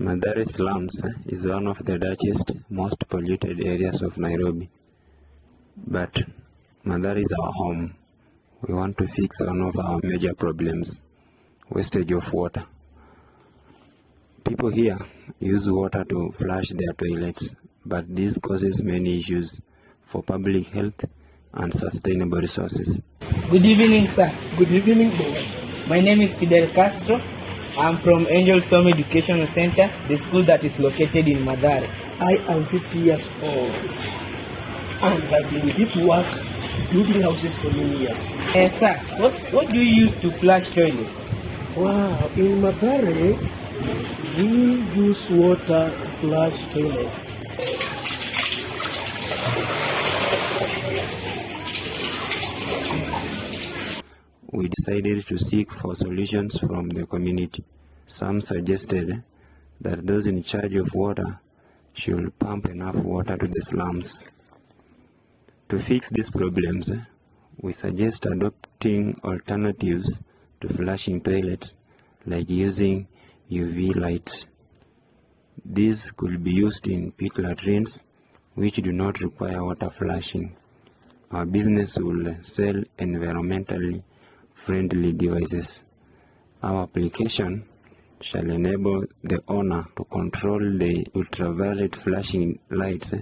Mathare slums is one of the dirtiest, most polluted areas of Nairobi. But Mathare is our home. We want to fix one of our major problems, wastage of water. People here use water to flush their toilets, but this causes many issues for public health and sustainable resources. Good evening, sir. Good evening, boy. My name is Fidel Castro. I'm from Angel Som Educational Center, the school that is located in Mathare. I am 50 years old, and I've been with this work, building houses for many years. Sir, what do you use to flush toilets? Wow, in Mathare, we use water to flush toilets. We decided to seek for solutions from the community. Some suggested that those in charge of water should pump enough water to the slums. To fix these problems, we suggest adopting alternatives to flushing toilets, like using UV lights. These could be used in pit latrines, which do not require water flushing. Our business will sell environmentally friendly devices. Our application shall enable the owner to control the ultraviolet flashing lights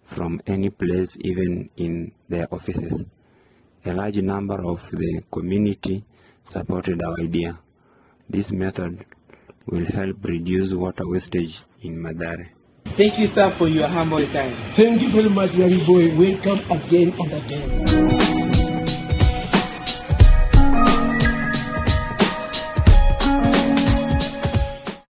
from any place, even in their offices. A large number of the community supported our idea. This method will help reduce water wastage in Mathare. Thank you, sir, for your humble time. Thank you very much, young boy. Welcome again and again.